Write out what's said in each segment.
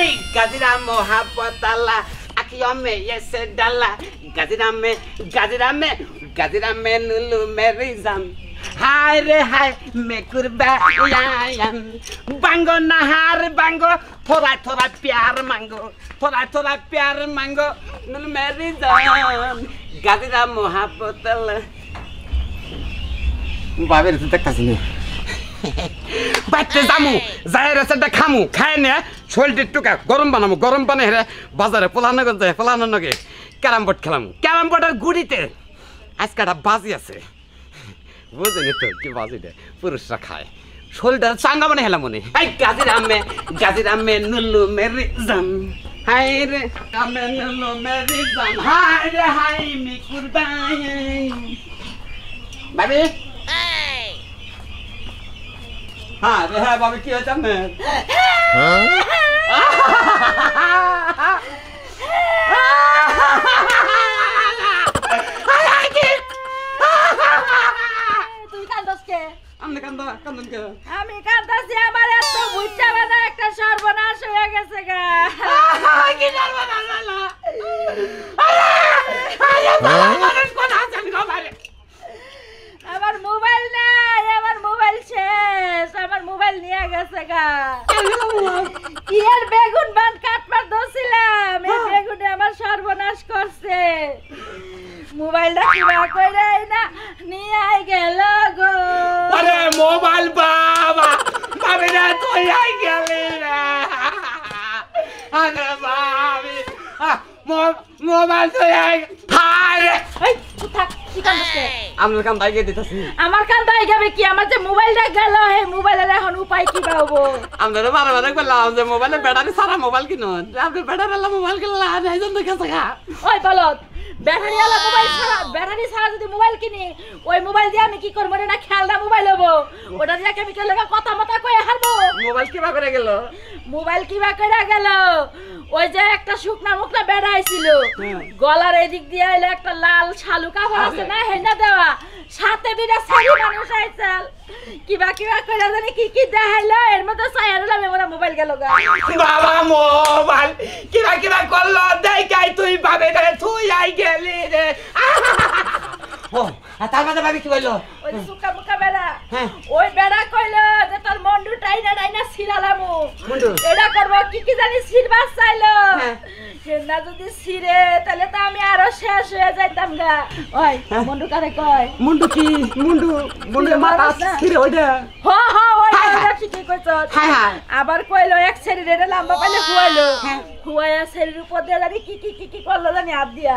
Hey, Gazira mohabbat Allah, akhiyon mein ye se dala. Gazira mein nulu merizam. Hai re hai, me kurba yayam. Bango nahar bango, thoda pyar mango, nulu merizam. Gazira mohabbat Allah. Baber tu takasi ne. বাইতে যামু যাই রেসেটা খামু খাই নে শরীরটা টুকা গরম বানামু হেরে বাজারে পোলানো নগে ক্যারাম বোর্ড খেলাম ক্যারাম বোর্ডের গুড়িতে আজকে একটা বাজি আছে বুঝেনি তো কি বাজিটা পুরুষরা খায় শরীরটা চাঙ্গা মানে হেলাম মনে এই গাজির আম্মে নুল্লু মেরি জাম হাই রে আম্মে নুল্লু মেরি জাম হাই রে হাই মি কুরবাই বাবি हाँ रे है बाबी क्या चलने তুই কান্দস কে আমনে কান্দন কে আমি কান্দাছি আমার এত বুইটা বানা একটা সর্বনাশ হয়ে গেছে গা কি সর্বনাশ হলো আরে মানুষ কোন আছেন গো বারে আমার মোবাইল নাই আমার মোবাইল শেষ আমার মোবাইল নিয়ে গেছে গা কি আর বেগুন বান কাটবার দছিলাম এই বেগুনে আমার সর্বনাশ করছে মোবাইলটা কিবা কইরা না নিয়ে আই গেল গো আরে মোবাইল বাবা বাবে না তুই আই গেলি রে আরে বাবি মোবাইল তুই আই হায় এই থাক কি কান্দছ আমার কান দাই গে দিতাছি আমার কান দাই যাবে কি আমার যে মোবাইলটা গেল হে মোবাইলের এখন উপায় কি পাবো আমরা বারে বললাম যে মোবাইলে ব্যাটারি সারা মোবাইল কিনো আপনি ব্যাটারি মোবাইল কিনলা আইজন তো গেছে গা ওই বলত ব্যাটারিওয়ালা মোবাইল ছাড়া ব্যাটারি ছাড়া যদি মোবাইল কিনি ওই মোবাইল দিয়ে আমি কি করব না খেলনা মোবাইল হবো ওটা দিয়ে আমি কেন কথা মতা কই হারবো মোবাইল কিবা করে গেল ওই যে একটা শুকনা মুখনা বেড়া আইছিল গলার এদিক দিয়ে আইলো একটা লাল শালু কাপড় আছে না হেনা দেওয়া সাথে বিরা সারি মানুষ আইছাল কিবা কইরা জানি কি দেখাইলো এর মধ্যে সাইয়ারলা মেমোরা মোবাইল গেল গা বাবা মোবাইল কিবা করলো দেখাই তুই ভাবে রে তুই আই গেলি রে ও তার মাঝে ভাবি কি বললো ওই শুকনা মুখা বেড়া ওই বেড়া কইলো যে তোর মন্ডু টাইনা ছিলালামু এটা করব কি জানি ছিড়বাস চাইলো না যদি ছিড়ে তাহলে তো আমি আরো শেষ হয়ে যাইতাম গা ওই মন্ডু কারে কয় মুন্ডু মাথা ছিড়ে ওইটা ওইটা ঠিকই কইছ আবার কইলো এক শরীর এটা লম্বা পাইলে হুয়াইয়া শরীর উপর দিয়ে জানি কি করলো জানি হাত দিয়া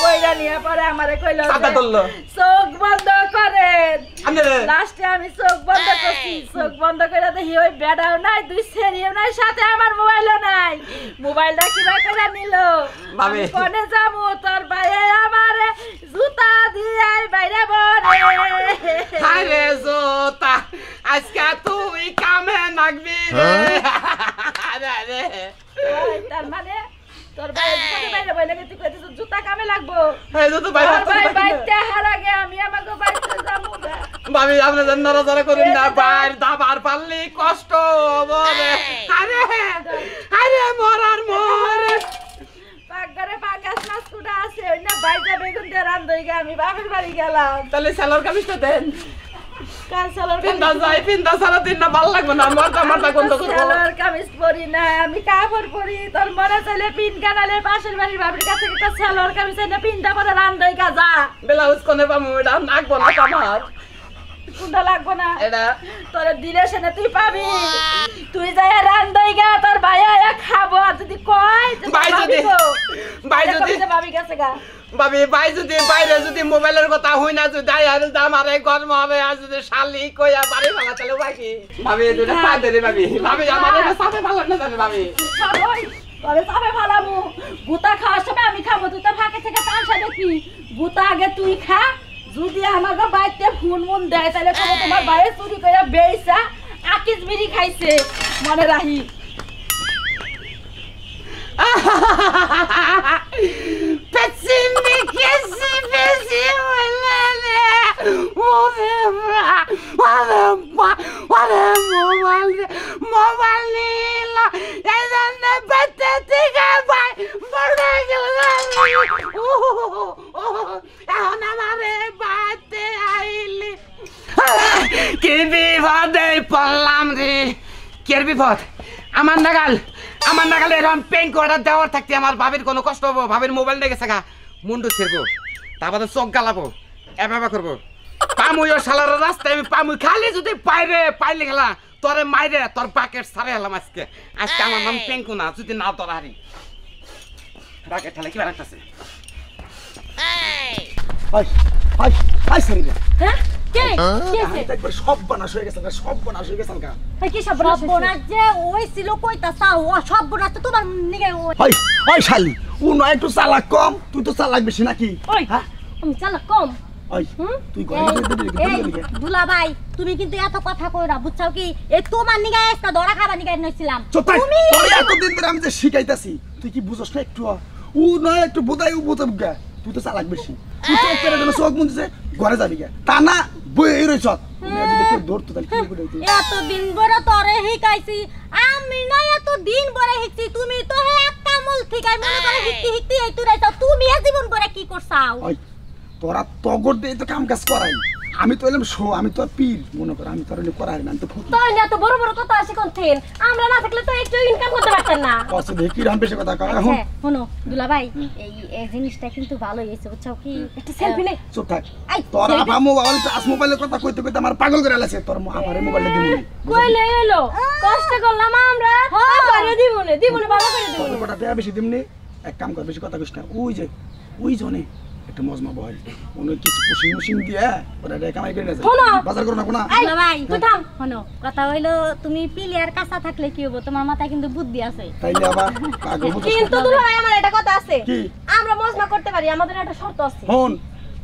কইরা নিয়ে পরে আমারে কইলো চোখ বন্ধ করেন লাস্টে আমি চোখ বন্ধ করছি চোখ বন্ধ করে দেখি ওই বেড়াও নাই দুই সেরিও নাই সাথে আমার মোবাইলও নাই মোবাইলটা কিবা করে নিল আমি কোনে যাবো তোর বাইরে আমারে জুতা দিয়ে বাইরে বরে আরে জুতা আজকে তুই কামে নাগবি রে তার মানে তোর বাইরে বলে তুই কইছিস জুতা কামে লাগবো এই জুতা বাইরে হার আগে আমি আমাকে বাইরে যাবো ভাবি আপনি নড়াচড়া করুন না বাইরে দাবার পারলি কষ্ট হবে আরে মরার মরে পাকঘরে পাকাস মাছ কুটা আছে ওই না বাইরে বেগুন দিয়ে রান্ধই গে আমি বাপের বাড়ি গেলাম তাহলে সালোয়ার কামিজটা দেন কার সালোয়ার পিন্দা সারা দিন না ভালো লাগবে না মারতা গন্ধ করবো সালোয়ার কামিজ পরি না আমি কাপড় পরি তোর মনে চলে পিন কানালে পাশের বাড়ির বাপের কাছে একটা সালোয়ার কামিজ না পিনটা পরে রান্ধই গা ব্লাউজ কোনে পামু এটা নাকবো না আমার কোনটা লাগবো না এটা তোর দিলে সেনে তুই পাবি তুই যাই রান্ধই গা তোর ভাইয়া খাবো আর যদি কয় ভাই যদি ভাবি গেছে গা ভাবি ভাই যদি বাইরে যদি মোবাইলের কথা হই না যদি আর আমারে গরম হবে আর যদি শালি কইয়া বাড়ি ভাঙা চলে বাকি ভাবি দুটো পা দে রে ভাবি আমাদের সাথে ভালো না জানে ভাবি তবে সাবে ভালামু গুতা খাওয়ার সময় আমি খাবো তুই তো ফাঁকে থেকে তামসা দেখি গুতা আগে তুই খা যদি আমাকে বাইতে ফোন দেয় তাহলে তোমার বাইরে চুরি করে বেইসা আকিস বিড়ি খাইছে মনে রাখি Petsimi kesi pesi olele Wale mobalila Yazan এখন আমারে বাতে আইলি কি বিপদে পড়লাম রে। কি বিপদ? আমার নাগাল এরকম পেঙ্ক অর্ডার দেওয়ার থাকতে আমার ভাবির কোনো কষ্ট হবো? ভাবির মোবাইল নিয়ে গেছে গা, মুন্ডু ছিড়বো, তারপরে চোখ গালাবো, এভাবে করবো। পামুইও শালার রাস্তায় আমি পামুই খালি যদি পাইলে গেলা তোরে মাইরে তোর বাকেট সারে হলাম আজকে। আমার নাম পেঙ্কু না, যদি না তোর হারি বাকেট ঠেলে কি বানাচ্ছে। সব বানাস হয়ে গেছে, সব বানাস হয়ে গেছে। শালি ও নয় একটু চালাক কম, তুই তো চালাক বেশি নাকি? চালাক কম। দুলা ভাই তুমি কিন্তু এত কথা কইরা বুঝছাও কি? এই তোমার নিগায় একটা দড়া খাবার নিগায় নইছিলাম। তুমি এতদিন ধরে আমি যে শিখাইতাছি তুই কি বুঝছ না একটু? ও নয় একটু বোধাই ও বোঝাব গা, তুই তো চালাক বেশি। তুই তো একটা জন্য চোখ মুনছে ঘরে যাবি গা, তা না বই রইছ। যদি কেউ ধরতো তাহলে কি করে? এতদিন বড় তোরে শিখাইছি আমি, না এতদিন বড় শিখছি। তুমি তো একটা মূল ঠিকাই মনে করে হিকতি এই তুই রাইছো। তুমি এ জীবন বড় কি করছাও? তোরা তগর দিয়ে তো কাম কাজ করাই, আমি তো এলাম শো, আমি তো পীর মনে কর, আমি তো করাই না, আমি তো ফুট। তাই না তো বড় বড় কথা আসে কোনথেন? আমরা না থাকলে তো একটু ইনকাম করতে পারতেন না। কষ্ট দেখি রাম বেশি কথা কয়। এখন শোনো দুলা ভাই, এই জিনিসটা কিন্তু ভালোই হইছে বুঝছাও কি? একটা সেলফি নে। চুপ থাক। তোর আপা মোবাইল টাচ মোবাইলের কথা কইতে কইতে আমার পাগল করে আলাছে। তোর আমারে মোবাইলটা দিমু কইলে এলো কষ্ট করলাম আমরা, করে দিমুনে ভালো করে দিমুনে। কত টাকা বেশি দিমনি? এক কাম কর, বেশি কথা কইস না। ওই জনে একটা মজমা বয় ওনে কিছু পুশিং দিয়ে ওরা কামাই করে নেছে, বাজার করো না কোনা। দুলা ভাই তুই থাম। শোনো কথা হইলো তুমি পিলিয়ার কাঁচা থাকলে কি হবো? তোমার মাথায় কিন্তু বুদ্ধি আছে। তাইলে আবার পাগল হতো। কিন্তু দুলা ভাই আমার একটা কথা আছে, কি? আমরা মজমা করতে পারি, আমাদের একটা শর্ত আছে। হন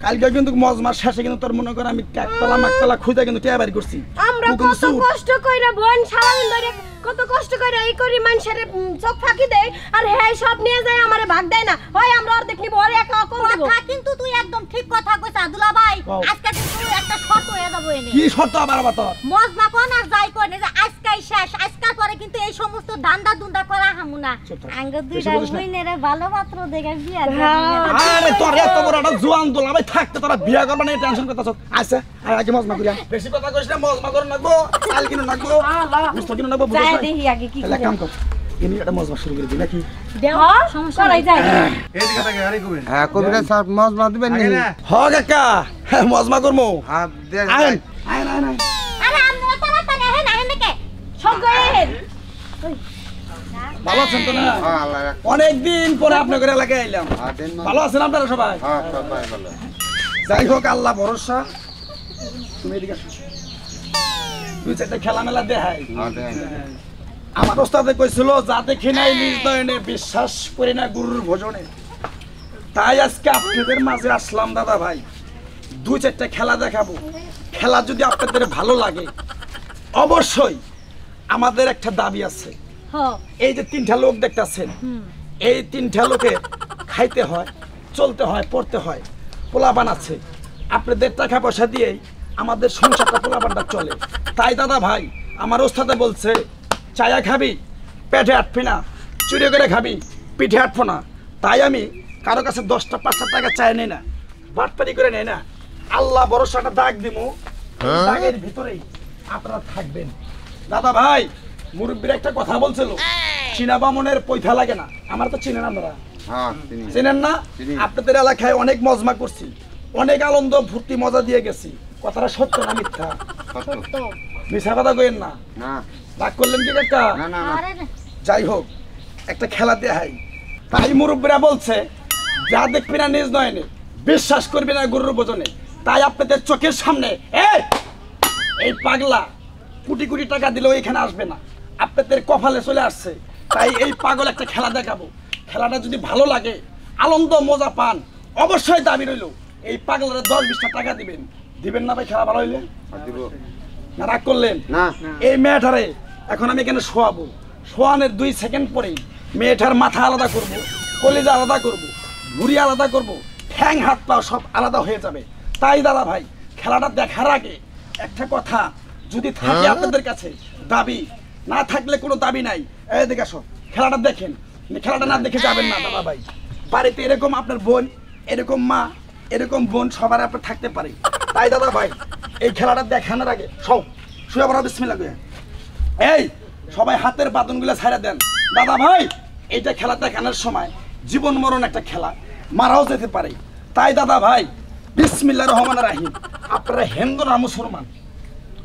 কালকে কিন্তু মজমার শেষে কিন্তু তোর মনে কর আমি একতলা খুঁজে কিন্তু টিয়া বাড়ি করছি। আমরা কত কষ্ট কইরা বোন সারাদিন ধরে কত কষ্ট কইরা এই করি মানুষের চোখ ফাঁকি দেয়, আর হ্যাঁ সব নিয়ে যায় আমারে ভাগ দেয় না। হয় আমরা অর্ধেক নিব আর একা কম দেব। কথা কিন্তু তুই একদম ঠিক কথা কইছ দুলা ভাই। আজকে কিন্তু একটা শর্ত হয়ে যাবো এনে। কি শর্ত আবার তোর? মজমা কোন আর যাই কোন যে আজকাই শেষ, আজকাল পরে কিন্তু এই সমস্ত দান্দা দুন্দা করা হামুনা। আঙ্গ দুইটা বইনেরে ভালো পাত্র দেখে বিয়া দিবি। আরে তোর এত বড় একটা জোয়ান দুলা ভাই থাকতে তোরা বিয়া করবা না টেনশন করতেছ। আচ্ছা আগে মজমা করিয়া বেশি কথা কইছ না, মজমা করন নাকবো, চাল কিনো নাকবো, মুস্ত কিনো নাকবো। যাই দেখি আগে কি করে। কাম কর ইনি একটা মজমা শুরু করে দি নাকি? দেও সমস্যা নাই যায়। এইদিকে থেকে আরে কইবেন। হ্যাঁ কবিরা স্যার মজমা দিবেন নি? হ কাকা মজমা করমু। হ্যাঁ দেন। আয় আরে আমরা তাড়াতাড়ি আহেন দেখে সব গয়েন। ভালো আছেন তো না? হ্যাঁ আল্লাহ। অনেকদিন পরে আপনাদের এলাকায় আইলাম। হ্যাঁ দেন। ভালো আছেন আপনারা সবাই? হ্যাঁ সবাই ভালো। যাই হোক আল্লাহ ভরসা। তুমি এদিকে আসো, তুই একটা খেলা মেলা দেখাই। হ্যাঁ দেন। আমার ওস্তাদে কইছিল যা দেখি নাই নিজ নয়নে বিশ্বাস করি না গুরুর ভোজনে। তাই আজকে আপনাদের মাঝে আসলাম দাদা ভাই, দুই চারটা খেলা দেখাবো। খেলা যদি আপনাদের ভালো লাগে অবশ্যই আমাদের একটা দাবি আছে। এই যে তিনটা লোক দেখতেছেন, এই তিনটা লোকে খাইতে হয়, চলতে হয়, পড়তে হয়, পোলাপান আছে। আপনাদের টাকা পয়সা দিয়েই আমাদের সংসারটা পোলাপানটা চলে। তাই দাদা ভাই আমার ওস্তাদে বলছে চায়া খাবি পেটে আটবি না, চুরি করে খাবি পিঠে আটবো না। তাই আমি কারো কাছে 10টা 5টা টাকা চাই নেই না, বাটপারি করে নেই না। আল্লাহ ভরসাটা দাগ দিমু, দাগের ভিতরেই আপনারা থাকবেন। দাদা ভাই মুরব্বীর একটা কথা বলছিল, চীনা বামনের পয়সা লাগে না। আমার তো চিনেন আপনারা? হ্যাঁ চিনেন না? আপনাদের এলাকায় অনেক মজমা করছি, অনেক আনন্দ ফুর্তি মজা দিয়ে গেছি। কথাটা সত্য না মিথ্যা? সত্য। মিথ্যা কথা কইেন না। না রাগ করলেন কি কাকা? না না। যাই হোক একটা খেলা দেখাই। তাই মুরব্বীরা বলছে যা দেখবি না নিজ নয়নে, বিশ্বাস করবি না গুরুর ভোজনে। তাই আপনাদের চোখের সামনে এই পাগলা কোটি কোটি টাকা দিলেও এখানে আসবে না, আপনাদের কপালে চলে আসছে। তাই এই পাগল একটা খেলা দেখাবো। খেলাটা যদি ভালো লাগে, আনন্দ মজা পান, অবশ্যই দাবি রইল এই পাগলের 10-20টা টাকা দিবেন। দিবেন না ভাই খেলা ভালো হইলে? দিব না রাগ করলেন? না। এই মেয়েটারে এখন আমি এখানে শোয়াবো, শোয়ানোর 2 সেকেন্ড পরেই মেয়েটার মাথা আলাদা করব, কলিজা আলাদা করব, ভুঁড়ি আলাদা করব, ঠ্যাং হাত পা সব আলাদা হয়ে যাবে। তাই দাদা ভাই খেলাটা দেখার আগে একটা কথা, যদি থাকে আপনাদের কাছে দাবি, না থাকলে কোনো দাবি নাই। এই দেখে আসো খেলাটা দেখেন, খেলাটা না দেখে যাবেন না দাদা ভাই। বাড়িতে এরকম আপনার বোন, এরকম মা, এরকম বোন সবার আপনার থাকতে পারে। তাই দাদা ভাই এই খেলাটা দেখানোর আগে সব শুয়ে পড়া বিসমিল্লাহ করে এই সবাই হাতের বাঁধনগুলো ছাড়া দেন। দাদা ভাই এইটা খেলা দেখানোর সময় জীবন মরণ একটা খেলা, মারাও যেতে পারে। তাই দাদা ভাই বিসমিল্লাহির রহমানির রহিম। আপনারা হিন্দু না মুসলমান?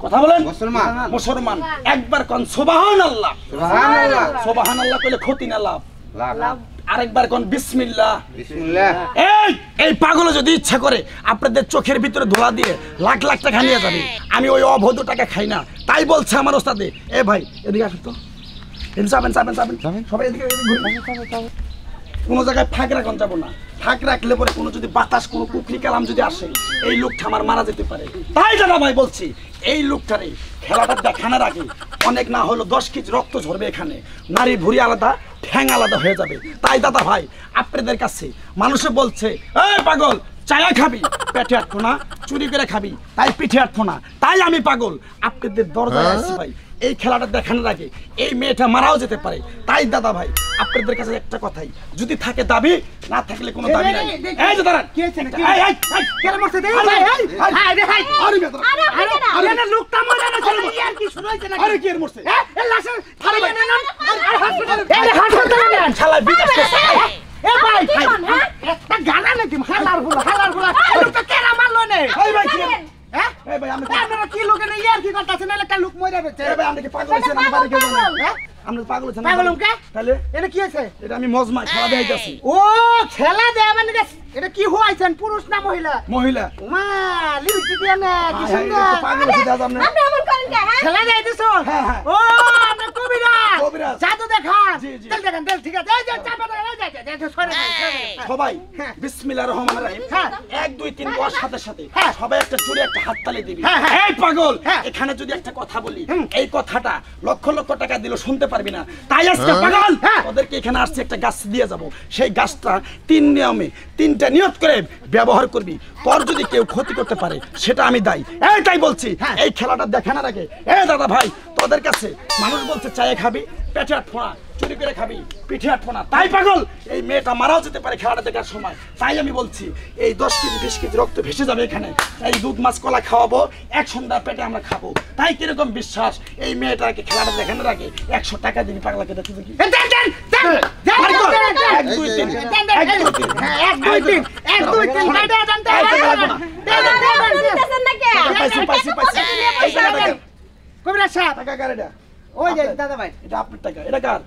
কথা বলেন। মুসলমান। মুসলমান। একবার কোন সুবহানাল্লাহ। সুবহানাল্লাহ। সুবহানাল্লাহ কইলে ক্ষতি না লাভ। লাভ। আরেকবার কোন বিসমিল্লাহ। বিসমিল্লাহ। এই পাগল যদি ইচ্ছা করে আপনাদের চোখের ভিতরে ধোয়া দিয়ে লাখ লাখ টাকা নিয়ে যাবে। আমি ওই অবৈধ টাকা খাই না। তাই বলছে আমার ওস্তাদে। এ ভাই এদিকে আসুন তো। এদিকে যাবেন সবাই এদিকে ঘুরে। কোনো জায়গায় ফাঁক রাখুন যাবো না। ফাঁক রাখলে পরে কোনো যদি বাতাস কোনো কুকরি কালাম যদি আসে এই লোকটা আমার মারা যেতে পারে। তাই দাদা ভাই বলছি এই লোকটারে খেলাটা দেখানোর আগে অনেক না হলো 10 কেজি রক্ত ঝরবে এখানে, নারী ভুঁড়ি আলাদা, ঠ্যাং আলাদা হয়ে যাবে। তাই দাদা ভাই আপনাদের কাছে মানুষে বলছে এই পাগল চায়া খাবি পেটে আটকো না, চুরি করে খাবি তাই পিঠে আটকো না। তাই আমি পাগল আপনাদের দরজায় আসছি ভাই। এই খেলাটা দেখানোর আগে এই মেয়েটা মারাও যেতে পারে। তাই দাদা ভাই আপনাদের কাছে একটা কথাই, যদি থাকে দাবি, না থাকলে কোনো দাবি নাই। এই যে দাঁড়ান, কেন মারছে দেই ভাই আরে ভাই আরে মেয়ে দাঁড়ান। আরে লোকটা মরে না চলে ইয়ার কি শুরু হইছে নাকি? আরে কি এর মরছে? এ লাশে থারে নেন আর হাসপাতালে এই হাসপাতালে নেন শালা বিদেশ করছে। এ ভাই একটা গানা নাকি হালার ফুলা লোকটা কেন মারলো নে? এই ভাই কি হ্যাঁ এই ভাই আমরা আপনারা কি লোকে না ইয়ার কি করতেছেন? না একটা লোক মরে গেছে। এই ভাই আমরা কি পাগল হইছেন? আমরা বাড়ি গেলাম হ্যাঁ আমরা পাগল হইছেন? পাগল কে? তাহলে এটা কি হইছে? এটা আমি মজমা খেলা দেখাইতাছি। ও খেলা দেয়া মানে এটা কি হইছেন, পুরুষ না মহিলা? মহিলা। মা লিপস্টিক দিয়ে না কি হ্যাঁ, সুন্দর এটা পাগল হইছে দাদা আপনি। আপনি এমন করেন কে? হ্যাঁ? খেলা দেয় দিছো? হ্যাঁ, হ্যাঁ। ও আপনি কবিরাজ কবিরাজ। জাদু দেখান। জি, জি। তেল দেখান তেল, ঠিক আছে এই যে চাপা দেখান, এই যে সরে যান। সবাই হ্যাঁ। বিসমিল্লাহির রহমানির রহিম। হ্যাঁ। 1 2 3 কোয়ার সাথে সাথে হ্যাঁ। সবাই একটা জোরে একটা হাততালি দিবি। হ্যাঁ, হ্যাঁ। এই পাগল হ্যাঁ। এখানে যদি একটা কথা বলি হুম। এই কথাটা লক্ষ লক্ষ টাকা দিলেও শুনতে পারবি না। তাই আজকে পাগল হ্যাঁ। ওদেরকে এখানে আসছে একটা গাছ দিয়ে যাব। সেই গাছটা 3 নিয়মে 3টা নিয়ত করে ব্যবহার করবি। তোর যদি কেউ ক্ষতি করতে পারে সেটা আমি দায়ী। এই তাই বলছি হ্যাঁ। এই খেলাটা দেখানোর আগে দাদা ভাই তোদের কাছে মানুষ বলছে চায়ে খাবি পেটে আটফোনা, চুরি করে খাবি পিঠে আটফোনা। তাই পাগল এই মেয়েটা মারাও যেতে পারে খেলাটা দেখার সময়। তাই আমি বলছি এই 10 কেজি 20 কেজি রক্ত ভেসে যাবে এখানে। তাই দুধ মাছ কলা খাওয়াবো, এক সন্ধ্যা পেটে আমরা খাবো। তাই কিরকম বিশ্বাস এই মেয়েটাকে খেলাটা দেখানোর আগে 100 টাকা দিবি পাগলাকে দেখতে দেখি। দেন দেন দেন দেন 1 2 3 দেন দেন 1 2 3 1 2 3 1 2 3 দেন দেন দিতেছেন না কে? পাইছি এই টাকা দেখেন। কবিরাজ সাহেব টাকা কার এটা? ওই যে দাদা ভাই এটা আপনার টাকা। এটা কার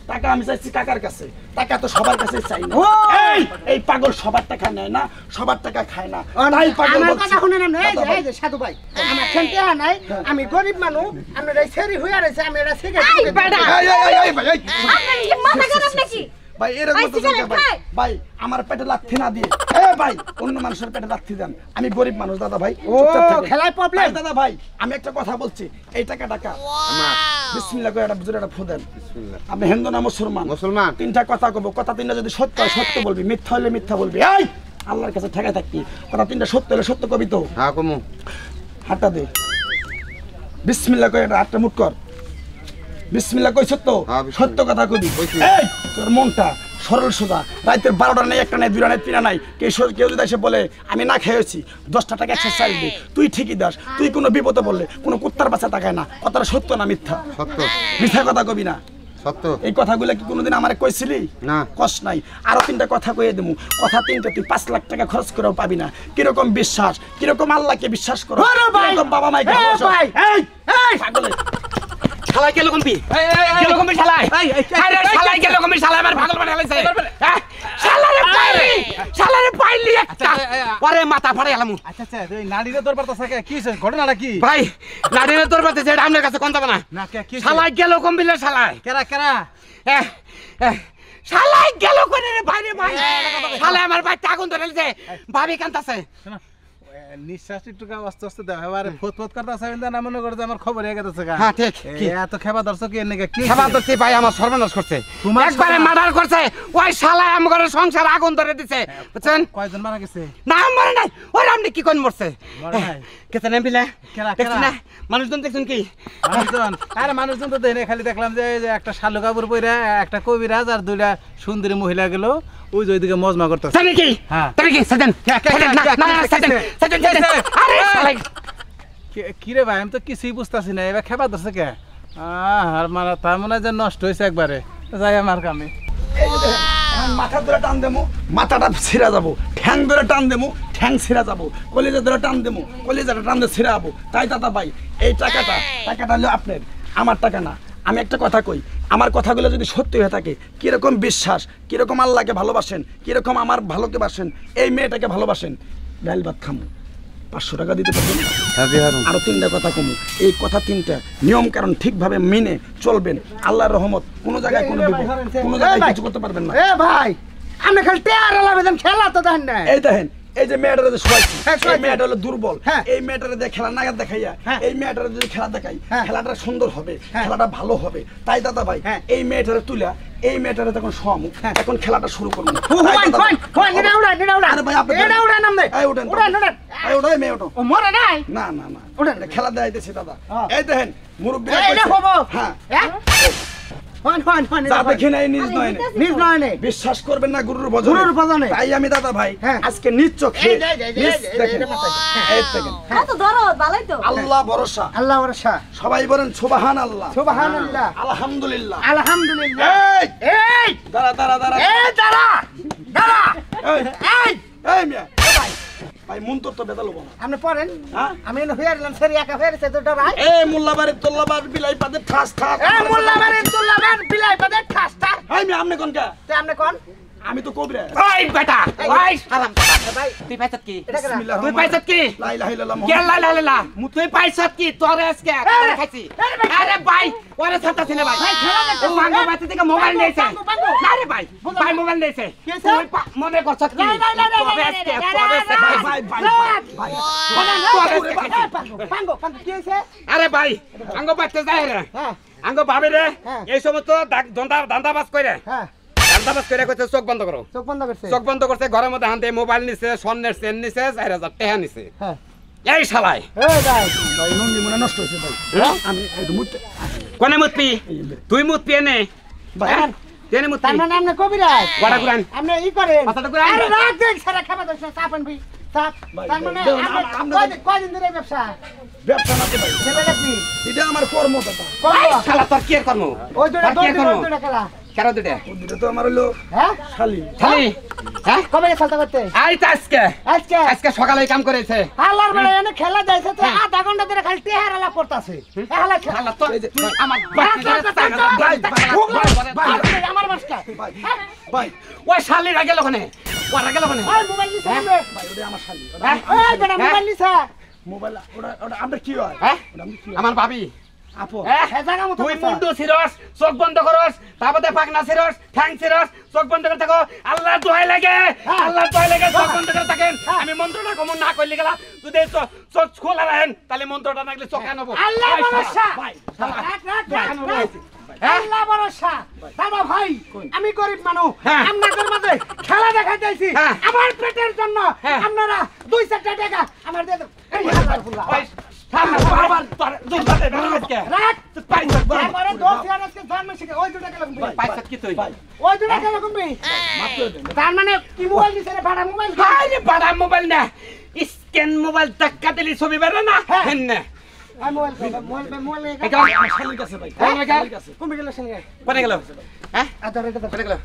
টাকা? আমি চাইছি কাকার কাছে। টাকা তো সবার কাছে চাই না। ও! এই পাগল সবার টাকা নেয় না, সবার টাকা খায় না। তাই পাগল আমার বলছি। কথা শুনে নেন এই দাদা ভাই, যে সাধু ভাই আমার খেলতে নাই, আমি গরিব মানুষ, আমরা এই সেরি হইয়া রইছে, আমি এটা শিখে এই বেটা! এই ভাই, এই। আপনার কি মাথা খারাপ নাকি? ভাই এরকম ভাই, তো সিগারেট জায়গা ভাই। খায়? ভাই আমার পেটে লাথি না দিয়ে ভাই অন্য মানুষের পেটে লাথি দেন। আমি গরিব মানুষ দাদা ভাই। ও, চুপচাপ থাকেন। খেলায় problem? ভাই, দাদা ভাই আমি একটা কথা বলছি। এই টাকা আমার বিসমিল্লাহ করে একটা বুঝে একটা ফু দেন। বিসমিল্লাহ। আপনি হিন্দু না মুসলমান? মুসলমান। 3টা কথা কব। কথা 3টা যদি সত্য হয় সত্য বলবি, মিথ্যা হলে মিথ্যা বলবি। এই আল্লাহর কাছে ঠেকা থাকবি। কথা 3টা সত্য হলে সত্য কবি তো। হ্যাঁ কমু। হাতটা দে। বিসমিল্লাহ করে একটা হাতটা মুট কর। বিসমিল্লাহ কই সত্য? হ্যাঁ, বিসমিল্লাহ। সত্য কথা কবি। কইছি। এই তোর মনটা সরল সোজা। রাতের 12টা নেই, 1টা নেই, 2টা নেই, 3টা নাই। কেউ যদি এসে বলে আমি না খেয়েছি 10টা টাকা এক্সারসাইজ দে, তুই ঠিকই দাস। তুই কোনো বিপদে বললে কোনো কুত্তার বাচ্চা তাকায় না। কথাটা সত্য না মিথ্যা? সত্য। মিথ্যা কথা কবি না। সত্য। এই কথাগুলো কি কোনোদিন আমারে কইছিলি? না। কষ্ট নাই। আরো 3টা কথা কইয়ে দেবো। কথা 3টা তুই 5 লাখ টাকা খরচ করেও পাবি না। কিরকম বিশ্বাস, কিরকম আল্লাহকে বিশ্বাস করো, আরে ভাই! কিরকম বাবা মাইকে এ ভালোবাসো। ভাই! এই এই! পাগলে শালাই গেল কমবি। গেল কমবি শালাই। আরে শালাই গেল কমবি শালাই আমার পাগল বানাইছে। শালারে পাইলি একটা। আরে মাথা ফাড়ে গেলাম। আচ্ছা আচ্ছা এই নারীরে দরবার তো থাকে কি হইছে ঘটনাটা কি? ভাই নাড়িয়ে তোর বাতে যেটা আপনার কাছে কোন যাবে না। না কে কি শালাই গেল কমবিলে শালাই। কেরা কেরা শালাই গেল করে রে ভাই রে ভাই। শালাই আমার ভাই আগুন ধরেছে। ভাবি কান্তাছে। নিঃশ্বাস একটু আস্তে আস্তে দাও এবারে ফতফত করতেছে না মনে করে যে আমার খবর হয়ে গেছে গা হ্যাঁ ঠিক এত খেবা দর্শক কি এনে কি খাবার দর্শি ভাই আমার সর্বনাশ করছে তোমার একবারে মার্ডার করছে ওই শালা আমার সংসার আগুন ধরে দিছে বুঝছেন কয়জন মারা গেছে না মরে নাই ওই রামনি কি কোন মরছে মরে নাই কেতে না বিলে কেরা দেখছেন কেরা না মানুষজন দেখছেন কি মানুষজন আরে মানুষজন তো দেখে খালি দেখলাম যে এই যে একটা শালু কাপড় পরে একটা কবিরাজ আর দুইটা সুন্দরী মহিলা গেল ওই যে ওইদিকে মজমা করতেছে জানি কি হ্যাঁ তুমি কি সাজেন না সাজেন আরে শালা কি রে ভাই আমি তো কিছুই বুঝতাছি না এবার খেপা ধরছে কে আর মারা তার মনে হয় যে নষ্ট হয়েছে একবারে যাই আমার কামে এই যে দেখেন, এখন মাথা ধরে টান দেবো মাথাটা ছিঁড়া যাবো ঠ্যাং ধরে টান দেবো ঠ্যাং ছিঁড়া যাবো কলিজা ধরে টান দেবো কলিজাটা টান দিয়ে ছিঁড়া যাবো তাই দাদা ভাই এই টাকাটা হলো আপনার আমার টাকা না আমি একটা কথা কই আমার কথাগুলো যদি সত্যি হয়ে থাকে কিরকম বিশ্বাস কিরকম আল্লাহকে ভালোবাসেন কিরকম আমার ভালোকে বাসেন এই মেয়েটাকে ভালোবাসেন ডাল ভাত খামু 500 টাকা দিতে পারবেন আরো 3টা কথা কমু এই কথা 3টা নিয়ম কারণ ঠিকভাবে মেনে চলবেন আল্লাহর রহমত কোনো জায়গায় কোনো বিপদ কোনো জায়গায় কিছু করতে পারবেন না এ ভাই আমি খালি টেয়ার আলাবেন খেলা তো দেন না এই দেখেন এই যে মেয়েটারে যে শোয়াইছি হ্যাঁ, এই মেয়েটা হলো দুর্বল হ্যাঁ। এই মেয়েটারে দিয়ে খেলা নাগাদ দেখাইয়া হ্যাঁ। এই মেয়েটারে যদি খেলা দেখাই হ্যাঁ। খেলাটা সুন্দর হবে হ্যাঁ। খেলাটা ভালো হবে তাই দাদা ভাই হ্যাঁ। এই মেয়েটারে তুলা এই মেয়েটারে তখন শোয়ামু হ্যাঁ। এখন খেলাটা শুরু করবো নিরা আরে ভাই আপনি এই উঠেন এই উঠো এই মেয়ে উঠো ও মরে নাই না না না উঠেন। এটা খেলা দেখাইতেছি দাদা হ্যাঁ। এই দেখেন মুরব্বীরা এই কইছে। হবো হ্যাঁ হন যা দেখি নাই নিজ নয় নিজ নয় নে বিশ্বাস করবেন না গুরুর ভজনে গুরুর ভজনে। তাই আমি দাদা ভাই হ্যাঁ। আজকে নিজ চোখে এই দেখেন এই দেখেন কত দরদ ভালোই তো আল্লাহ ভরসা আল্লাহ ভরসা সবাই বলেন সুবহানাল্লাহ সুবহানাল্লাহ আলহামদুলিল্লাহ আলহামদুলিল্লাহ এই এই দাঁড়া দাঁড়া দাঁড়া এই দাঁড়া দাঁড়া এই এই এই মিয়া ভাই মন্তর তো বেদালো বাবা আপনি পড়েন হ্যাঁ আমি এনে হয়ে এলাম সেরি একা ফেরেছে তো ডরাই এই মোল্লাবাড়ি তোল্লাবার বিলাই পাদে ঠাস ঠাস এই মোল্লাবাড়ি তুল্লাবেন বিলাই বাদে ঠাসটা এই মিয়া আপনি কোন কা তে আপনি কোন আমি তো কবিরা ওই বেটা ওই সালাম ভাই তুই পাইছত কি এটা কেন বিসমিল্লাহির তুই রহমানির পাইছত কি লা ইলাহা ইল্লাল্লাহ কে মুহাম্মাদুর লা লা লা তুই পাইছত কি তোর আজকে তোরে খাইছি আরে ভাই ওরে ছাতা ছিল ভাই ও মাঙ্গো বাতি থেকে মোবাইল নিয়েছে না রে ভাই ভাই মোবাইল নিয়েছে তুই মনে করছত কি তোরে আজকে তোরে ভাই ভাই ভাই পাঙ্গো পাঙ্গো কি হইছে আরে ভাই আঙ্গো বাচ্চা যায় রে হ্যাঁ আঙ্গো ভাবে রে হ্যাঁ। এই সমস্ত দান্দাবাজ করে হ্যাঁ দান্দাবাজ করে কইছে চোখ বন্ধ করো চোখ বন্ধ করছে চোখ বন্ধ করছে ঘরের মধ্যে হাতে মোবাইল নিছে স্বর্ণের চেন নিছে 4000 টাকা নিছে হ্যাঁ এই শালাই এই ভাই ভাই নন্দি মনে নষ্ট হয়েছে ভাই আমি একটু মুতে কোনে মুতপি তুই মুতপি এনে ভাই তেনে মুতপি তার মানে আপনি কবিরাজ বড়া কুরআন আপনি ই করেন কথাটা কুরআন আরে রাত দেখ সারা খাবার দছ চাপেন ভাই চাপ ভাই, তার মানে দেখুন, আপনি আমরা- কয়দিন ধরে ব্যবসা ব্যবসা না তো ভাই ছেলেটা কি এটা আমার কর্ম দাদা এই শালা তোর কি করমু ওই দুটা তোর কি করমু দুটা খেলা কেন দিতে এটা তো আমার হলো হ্যাঁ শালি খালি হ্যাঁ কবে খেলতে করতে আই তো আজকে আজকে আজকে সকালে কাম করেছে হালার বেলা এনে খেলা যাইছে তো আধা ঘন্টা ধরে খালি টেহার আলা করতেছে হালা খেলা শালা তোর এই যে আমার আমার মাস্টার ভাই ভাই ওই শালিরা গেল ওখানে ওরা গেল ওখানে ওই মোবাইল নিছে ভাই ওটা আমার শালি হ্যাঁ? ওই বেটা মোবাইল নিছে মোবাইল ওটা আমরা কি হয় হ্যাঁ? ওটা আমি কি হয়? আমার ভাবি আপু হ্যাঁ? হ্যাঁ, জাগা মতো তুই কথা। মুন্ডু ছিরস চোখ বন্ধ করস তারপরে পাকনা ছিরস ঠ্যাং ছিরস চোখ বন্ধ করে থাকো আল্লাহ দোহাই লাগে আল্লাহ দোহাই লাগে চোখ বন্ধ করে থাকেন আমি মন্ত্রটা কমন না করলে গেলাম যদি চোখ খোলা রাখেন তাহলে মন্ত্রটা না গেলে চোখে নেবো আল্লাহ এই শালা, ভরসা ভাই, রাখ, রাখ, রাখ, শালা। রাখ। হ্যাঁ? আল্লাহ ভরসা দাদা ভাই আমি গরিব মানুষ হ্যাঁ। আপনাদের মাঝে খেলা দেখা যাইছি হ্যাঁ। আমার পেটের জন্য হ্যাঁ। আপনারা 2-4 টাকা আমার দিয়ে দেন। এই আল্লাহুল্লাহ। ওই শালা, বাবার তোর দুধটাতে বেরো আজকে। রাখ তুই পাইছত বড়। আমারে 10 টাকা আজকে জন্ম শিখে ওই 2 টাকা লাগবে পাইছত কি তুই? ওই 2 টাকা লাগবে তার মানে কি মোবাইল দিছে রে ভাড়া মোবাইল হাই রে বাড়া মোবাইল না স্ক্যান মোবাইল টাকা দিলি ছবি বেরো না হ্যাঁ। হেন না মোবাইল এটা আমার শালির কাছে ভাই হ্যাঁ, হ্যাঁ। শালির কাছে কমে গেল সঙ্গে কোনে গেল হ্যাঁ আদারে দাদা কোনে গেল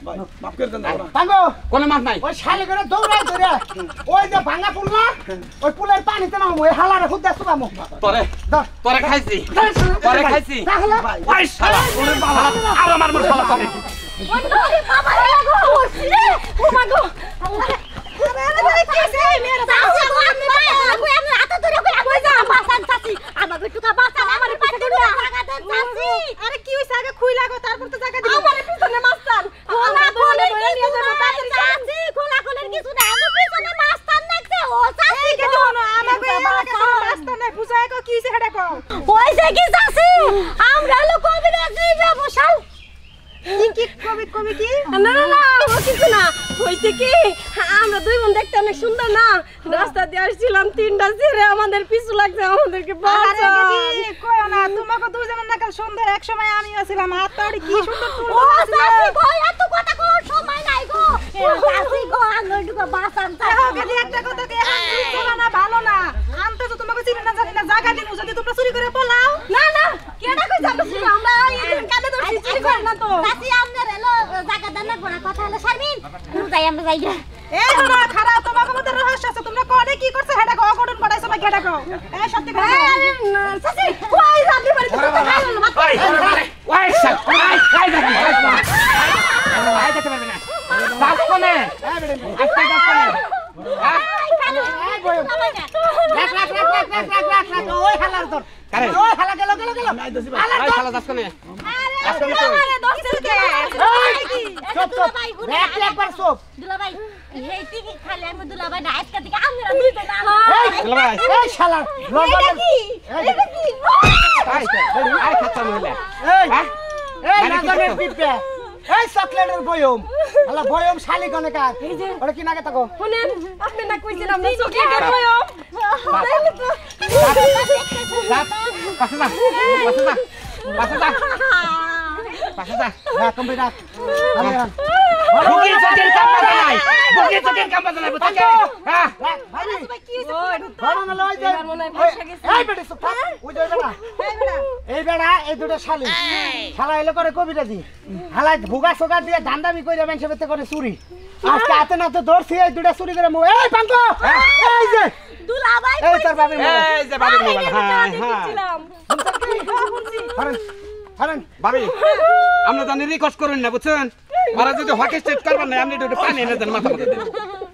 ভাই মাফ করে দেন দাদা পাঙ্গো কোনো মাপ নাই ওই শালে করে দৌড়াই ধরে ওই যে ভাঙা পুল না ওই পুলের পানিতে না ওই হালারে হুদ্দা সুবামু তোরে দশ তোরে খাইছি তোরে খাইছি তাহলে ওই শালা ওরে বাবা আর আমার মুখ শালা তোরে ওরে বাবা রে গো রে ও মা গো আল্লাহ আরে আরে কি সে মেরা চাচি গো আমি কই আমি হাতে ধরে কই কই যা বাসান চাচি আমার একটু বাসান আমার পিছনে জায়গা দেন চাচি আরে কি হইছে আগে খুই লাগো তারপর তো জায়গা দিও আমার পিছনে মাস্টার খোলা খোলের কি নিয়ে যাবো চাচি খোলা খোলের কিছু না আমার পিছনে মাস্টার নাকছে ও চাচি কবি কি না না না ও কিছু না হইছে কি আমরা দুই বোন দেখতে অনেক সুন্দর না রাস্তা দিয়ে আসছিলাম তিনটা ছেড়ে আমাদের পিছু লাগছে আমাদেরকে বাঁচা কই না তোমাকে দুজনের নাকাল সুন্দর এক সময় আমিও ছিলাম আর তোর কি সুন্দর ও সাসি গো এত কথা কো সময় নাই গো সাসি গো আঙ্গুলটুকু বাঁচান যদি একটা কথা কে এখন না ভালো না আনতে তো তোমাকে চিনি না জানি না জায়গা দিন যদি তোমরা চুরি করে পলাও না না কেডা কই যাবে আমরা এই কানে ধরছি চুরি করে না তো সাসি আমনের এলো জায়গা দেন না বড় কথা হলো শারমিন আমরা যাই এই না খারাপ তোমাকে মধ্যে রহস্য আছে তোমরা কোনে কি করছ হেডা গো গঠন পড়াইছো না কেডা গো এই সত্যি করে সাসি কই রাতে বাড়ি তো ওই সব খাই দেখেন খাই দেখতে পারবে না সাপ কোনে আজকে গাছ কোনে ওই হালার তোর আরে ওই হালা গেল আই শালা যাস কোনে একবার চুপ দুলাভাই এই টিকি খালি আমি দুলাভাই না আজকে থেকে আমরা দুইটা না চলো ভাই এই শালা এটা কি আই খাচ্ছা মহিলা এই হ্যাঁ এই রাজনের পিপে এই চকলেটের বয়ম আলা বয়ম শালি কোনে কাজ ওরে কি নাগে তাকো শুনেন আপনি না কইছেন আমরা চকলেটের বয়ম পাশে যা পাশে যা পাশে যা না কম বিরা বুকি চকের কাম বাজা নাই বুকি চকের কাম বাজা নাই বুঝতে হ্যাঁ ভাই কি বড় না লই যে এই বেটি চুপ থাক ওই যে বেটা এই বেটা এই দুটো শালি শালা এলো করে কবিরাজি হালাই ভুগা সোগা দিয়ে ধান্দামি কইরা মেনছে বেতে করে চুরি আজকে হাতে না তো ধরছি এই দুটো চুরি করে এই পাঙ্কো এই যে দুলাভাই এই তোর বাবির মোবাইল এই যে বাবির মোবাইল হ্যাঁ হ্যাঁ হারেন হারেন ভাবি আমরা জানি রিকোয়েস্ট করুন না বুঝছেন ওরা যদি হকি স্টেট করবেন না আপনি একটু পানি এনে দেন মাথা মধ্যে দেন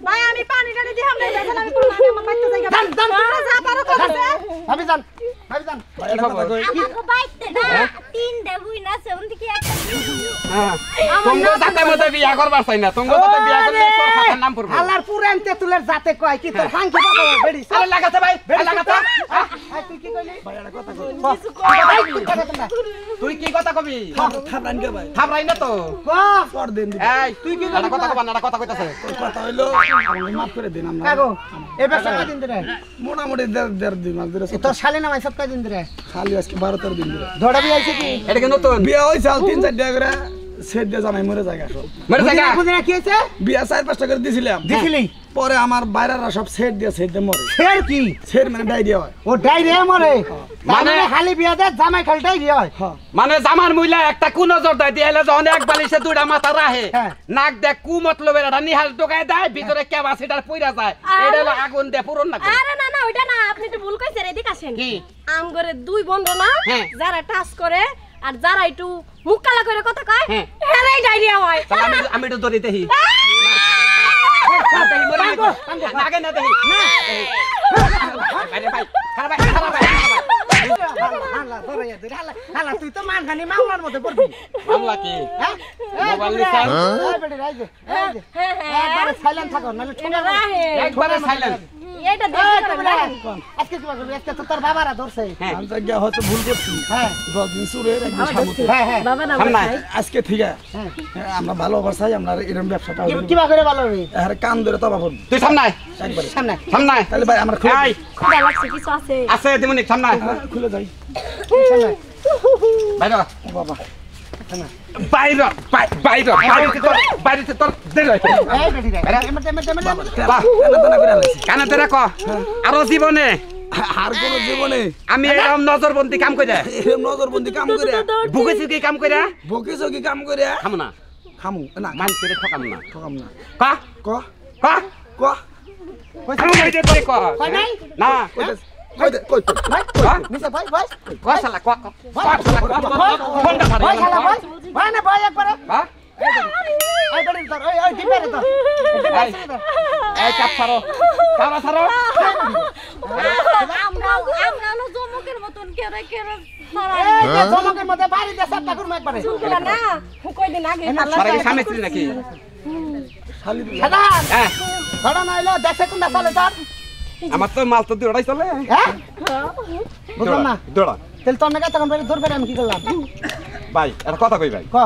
ভাই আমি পানি টানি দি আমরা দেখেন আমি পুরো আমি আমার বাইতে যাই দান দান তোমরা যা পারো করো ভাবি যান কি খবর আমাকে বাইতে না তিন দেবুই না সেন থেকে একটা হ্যাঁ তোমরা সাথে মধ্যে বিয়া করবার চাই না তোমরা সাথে বিয়া করলে তোর খাতার নাম পড়বে হালার পুরান তেতুলের জাতে কয় কি তোর ফাঙ্কি বাবা বেড়ি আরে লাগাতে ভাই লাগাতে তুই কি কইলি ভাই একটা কথা কই তুই কি কথা কবি থাপরান কে ভাই থামরাই না তো পর দিন এই তুই কি কথা কবা না কথা কইতাছে কথা হইলো মাফ করে দিন আমরা কাগো এই ব্যবসা কদিন ধরে মোটামুটি দেড় দুই মাস ধরে তোর শালি নামাই সব কদিন ধরে খালি আজকে 12-13 দিন ধরে ধরা বি আইছে কি এটা কি নতুন বিয়া হইছে 3-4 টাকা করে সেট দিয়ে জামাই মরে জায়গা সব মেরে জায়গা বুঝিনা কি হইছে বিয়া 4-5 টাকা করে দিছিলাম দিছিলি পরে আমার বাইরেরা সব সেট দিয়ে মরে ফের কি সেট মানে ডায়রিয়া হয় ও ডাইরিয়া মরে মানে মানে খালি বিয়া দে জামাই খালি ডাইরিয়া হয় হ্যাঁ মানে জামার মহিলা একটা কু নজর দেয় দিয়ে এলে যখন এক বালিশে দুইটা মাথা রাহে হ্যাঁ। নাক দেখ কু মতলবের একটা নিহাল টোকায় দেয় ভিতরে ক্যাপাসিটার পইরা যায় এটা হলো আগুন দিয়ে পুরন না করে। আরে না না ওইটা না আপনি একটু ভুল কইছেন এদিকে আসেন কি? আম করে দুই বন্ধু না হ্যাঁ। যারা টাচ করে আর যারা একটু মুখ কালা করে কথা কয় হ্যাঁ। এরাই ডায়রিয়া হয় তাহলে আমি একটু ধরে দেখি আগে না দেখি আরে ভাই খারাপ ভাই হালা ধরে দে হালা তুই তো মানখানি মামলার মধ্যে পড়বি মামলা কি হ্যাঁ মোবাইল নিছেন এই বেটি রাইজে রাইজে হ্যাঁ হ্যাঁ একবার সাইলেন্ট থাকো নালে এটা রাহে একবারে সাইলেন্ট এটা দেখতে পারেন আজকে কি বলবি আজকে তো তোর বাবারা ধরছে হ্যাঁ। আমি তো গিয়া হয়তো ভুল করছি হ্যাঁ 10 দিন সুরে একদিন সামুতে হ্যাঁ হ্যাঁ বাবা না সামনে আজকে ঠিক আছে আমরা ভালো অবস্থা চাই আমরা এরকম ব্যবসাটা হইলো কিবা করে ভালো রে আর কান ধরে তবা পড়ব তুই সামনে একবারে সামনে সামনে তাহলে ভাই আমরা খুলে এই খুদা লাগছে কিছু আছে আছে দিমুনি সামনে খুলে যাই সামনে বাইরে ও বাবা বাইরে বাইরে তোর দে রে এই বেটি রে এমতে বাহ কেন তো না করে আলাইছি কানাতে রাখো আরো জীবনে আর কোন জীবনে আমি এরকম নজরবন্দি কাম করে এরকম নজরবন্দি কাম করে বুকেছি কি কাম করে বকিছো কি কাম করে খামু না খামু না মানুষের ঠকাম না ঠকাম না কা ক কা ক খামু বাইরে করে ক কই নাই না কই ভাই কা নিচে ভাই ভাই ক শালা ক ফোনটা ধরে ভাই শালা ভাই ভাই না ভাই একবার কা এই বেটি ধর এই ডিপারে ধর এই চাপ ছাড়ো কারা ছাড়ো আমরা নো জমকের মতন কেরে কেরে এই যে জমকের মধ্যে বাড়ি দে সাতটা করব একবারে শুনলা না কয়দিন আগে সারা কি সামনে ছিল নাকি সাদা হ্যাঁ ধরা নাইলো দেখে কোনটা চলে তার আমার তো মাল তো দৌড়াই চলে হ্যাঁ বুঝলাম না দৌড়া তেল তো নাকি তখন বেরে ধরবে আমি কি করলাম ভাই একটা কথা কই ভাই ক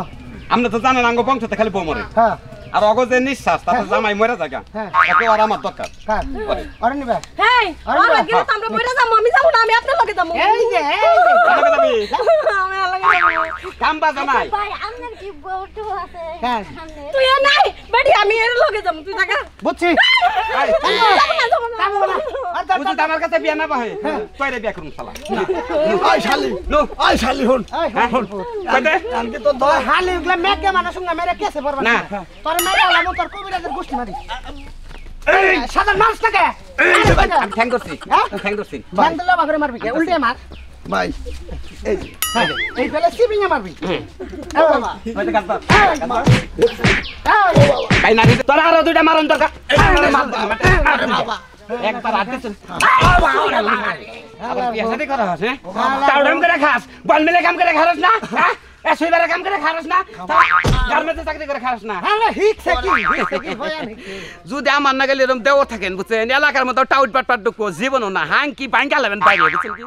আপনি তো জানেন আঙ্গ বংশতে খালি বউ মরে হ্যাঁ আর অগ যে নিঃশ্বাস তাতে জামাই মরে জায়গা হ্যাঁ। একে আর আমার দরকার হ্যাঁ অরে নিবা হেই আরে ওরা বাবা। গেলে তো আমরা মরে যাবো আমি যাবো না আমি আপনার লগে যাবো এই যে কোথায় যাবি? আমি আর লগে যাবো কাম্বা জামাই ভাই আপনার কি বউটো আছে হ্যাঁ সামনে তুই এ নাই বেটি আমি এর লগে যাবো তুই টাকা বুঝছি যাবো না বুঝি তো আমার কাছে বিয়া না বাহে তোরে বিয়া করুম শালা আই শালি নো আই শালি হন কইতে আনকে তো তোর হালি উগলা মেকে মানুষ সঙ্গে মেরে কেসে পড়বা না। তোর মেরে আলাম তোর কবিরাজের গোষ্ঠী মারি সাধারণ মানুষ থাকে আমি ঠ্যাং করছি ঠ্যাং করছি বান্দলা বাগরে মারবি কে উল্টে মার ভাই এই যে, এই ফেলে সিবিং এ মারবি এ বাবা হয়তো কাটবা এই কাই না তোরা আরো দুইটা মারন দরকার বাবা একবার হাত দিছেন আবার বিয়া শাদি করা হচ্ছে তাওড়াম করে খাস বল মিলে কাম করে খাস না হ্যাঁ এসইবারে কাম করে খাস না গার্মেন্টে চাকরি করে খাস না আরে হিকছে কি ভয়ান যদি আমার না গেলে এরকম দেও থাকেন বুঝছেন এলাকার মতো টাউট পাট পাট ঢুকবো জীবনও না হাঙ্কি ভাঙ্গা লেবেন বাইরে বুঝছেন কি